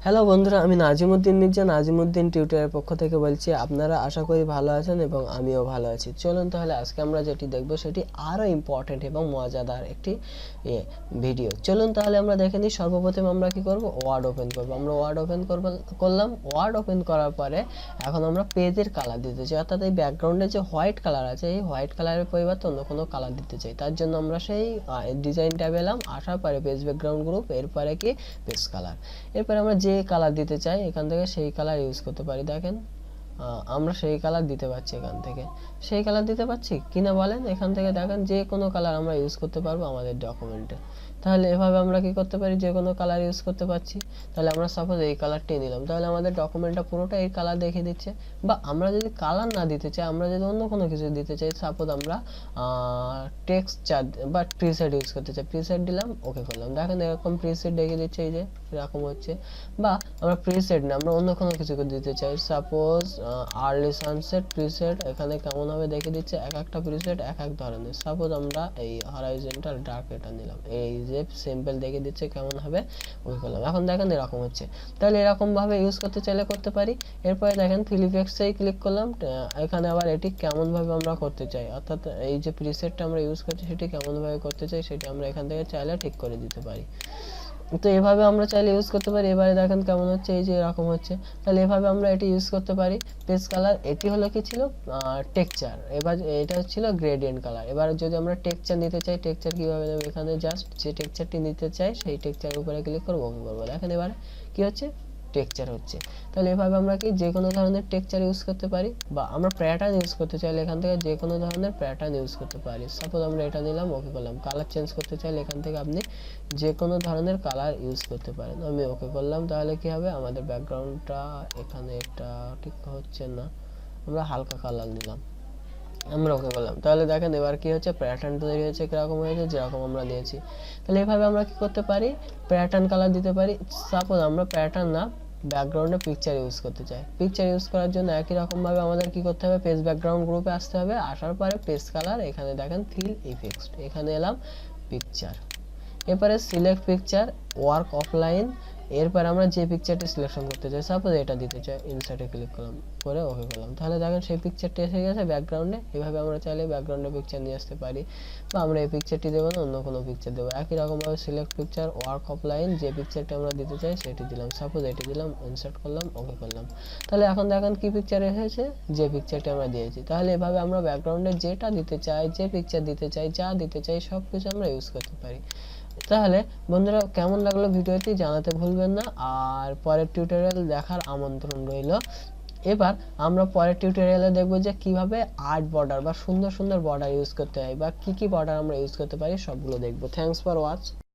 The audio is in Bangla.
হ্যালো বন্ধুরা, আমি নাজিমুদ্দিন মির্জা নাজিমুদ্দিন টিউটরের পক্ষ থেকে বলছি। আপনারা আশা করি ভালো আছেন এবং আমিও ভালো আছি। চলুন তাহলে আজকে আমরা যেটি দেখব সেটি আরও ইম্পর্টেন্ট এবং মজাদার একটি ভিডিও। চলুন তাহলে আমরা দেখে নিই। সর্বপ্রথম আমরা কি করব, ওয়ার্ড ওপেন করব। আমরা ওয়ার্ড ওপেন করলাম। ওয়ার্ড ওপেন করার পরে এখন আমরা পেজের কালার দিতে চাই, অর্থাৎ এই ব্যাকগ্রাউন্ডে যে হোয়াইট কালার আছে এই হোয়াইট কালারের পরিবর্তে অন্য কোনো কালার দিতে চাই। তার জন্য আমরা সেই ডিজাইন ট্যাবে এলাম, আসার পরে পেজ ব্যাকগ্রাউন্ড গ্রুপ, এরপরে কি পেজ কালার। এরপরে আমরা যে কালার দিতে চাই এখান থেকে সেই কালার ইউজ করতে পারি। দেখেন আমরা সেই কালার দিতে পারছি, এখান থেকে সেই কালার দিতে পারছি কিনা বলেন। এখান থেকে দেখেন যে কোনো কালার আমরা ইউজ করতে পারবো আমাদের ডকুমেন্টে। তাহলে এভাবে আমরা কি করতে পারি, যে কোনো কালার ইউজ করতে পারছি। তাহলে আমরা সাপোজ এই কালারটি নিলাম, তাহলে আমাদের ডকুমেন্টটা পুরোটা এই কালার দেখিয়ে দিচ্ছে। বা আমরা যদি কালার না দিতে চাই, আমরা যদি অন্য কোনো কিছু দিতে চাই, সাপোজ আমরা টেক্সচার বা প্রিসেট ইউজ করতে চাই, প্রিসেট দিলাম, ওকে করলাম। দেখেন এরকম প্রিসেট দেখিয়ে দিচ্ছে, এই যে এরকম হচ্ছে। বা আমরা প্রিসেট না, আমরা অন্য কোনো কিছু দিতে চাই, সাপোজ আর্লি সানসেট প্রিসেট, এখানে কেমন হবে দেখে দিচ্ছে। এক একটা প্রিসেট এক এক ধরনের। সাপোজ আমরা এই হরাইজন্টাল ডার্ক এটা নিলাম, এই যে সিম্পল দেখে দিচ্ছে কেমন হবে, ওকে করলাম। এখন দেখেন এরকম হচ্ছে। তাহলে এরকম ভাবে ইউজ করতে চাইলে করতে পারি। এরপরে দেখেন ফিলিপেক্সেই ক্লিক করলাম। এখানে আবার এটি কেমন ভাবে আমরা করতে চাই, অর্থাৎ এই যে প্রিসেটটা আমরা ইউজ করছি সেটি কেমন ভাবে করতে চাই সেটা আমরা এখান থেকে চাইলে ঠিক করে দিতে পারি। তো এভাবে আমরা চাইলে ইউজ করতে পারি। এবারে দেখেন কেমন হচ্ছে, এই যে এরকম হচ্ছে। তাহলে এভাবে আমরা এটি ইউজ করতে পারি। পেজ কালার এটি হলো কি ছিল, টেক্সচার। এবার এটা ছিল গ্রেডিয়েন্ট কালার। এবার যদি আমরা টেক্সচার নিতে চাই, টেক্সচার কিভাবে নেব, এখানে জাস্ট যে টেক্সচারটি নিতে চাই সেই টেক্সচারের উপরে ক্লিক করব, ওকে করব। দেখেন এবারে কি হচ্ছে, টেক্সচার হচ্ছে। তাহলে এভাবে আমরা কি যে কোনো ধরনের টেক্সচার ইউজ করতে পারি। বা আমরা প্যাটার্ন ইউজ করতে চাইলে এখান থেকে যে কোনো ধরনের প্যাটার্ন ইউজ করতে পারি। সাপোজ আমরা এটা নিলাম, ওকে করলাম। কালার চেঞ্জ করতে চাইলে এখান থেকে আপনি যে কোনো ধরনের কালার ইউজ করতে পারেন। আমি ওকে করলাম। তাহলে কি হবে, আমাদের ব্যাকগ্রাউন্ডটা এখানে এটা ঠিক হচ্ছে না, আমরা হালকা কালার নিলাম, আমরা ওকে করলাম। তাহলে দেখেন এবার কি হচ্ছে, প্যাটার্ন তৈরি হয়েছে, কিরকম হয়েছে যেরকম আমরা দিয়েছি। তাহলে এভাবে আমরা কি করতে পারি, প্যাটার্ন কালার দিতে পারি। সাপোজ আমরা প্যাটার্ন না, ব্যাকগ্রাউন্ডে পিকচার ইউজ করতে চাই। পিকচার ইউজ করার জন্য একই রকম ভাবে আমাদের কি করতে হবে, পেজ ব্যাকগ্রাউন্ড গ্রুপে আসতে হবে। আসার পরে পেজ কালার, এখানে দেখেন ফিল ইফেক্টস, এখানে এলাম পিকচার। এরপরে সিলেক্ট পিকচার, ওয়ার্ক অফলাইন। এরপর আমরা যে পিকচারটি সিলেকশন করতে চাই, সাপোজ এটা দিতে চাই, ইনসার্টে ক্লিক করলাম, করে ওকে করলাম। তাহলে দেখেন সেই পিকচারটি এসে গেছে ব্যাকগ্রাউন্ডে। এভাবে আমরা চাইলে ব্যাকগ্রাউন্ডে পিকচার নিয়ে আসতে পারি। বা আমরা এই পিকচারটি দেবো না, অন্য কোনো পিকচার দেবো। একই রকমভাবে সিলেক্ট পিকচার, ওয়ার্ক অফলাইন, যে পিকচারটি আমরা দিতে চাই সেটি দিলাম, সাপোজ এটি দিলাম, ইনসার্ট করলাম, ওকে করলাম। তাহলে এখন দেখেন কি পিকচার এসেছে, যে পিকচারটি আমরা দিয়েছি। তাহলে এভাবে আমরা ব্যাকগ্রাউন্ডে যেটা দিতে চাই, যে পিকচার দিতে চাই, যা দিতে চাই সব কিছু আমরা ইউজ করতে পারি। তাহলে বন্ধুরা কেমন লাগলো ভিডিওটি জানাতে ভুলবেন না, আর পরের টিউটোরিয়াল দেখার আমন্ত্রণ রইল। এবার আমরা পরের টিউটোরিয়ালে দেখব যে কিভাবে আর্ট বর্ডার বা সুন্দর সুন্দর বর্ডার ইউজ করতে হয়, বা কি কি বর্ডার আমরা ইউজ করতে পারি সবগুলো দেখব। Thanks for watch.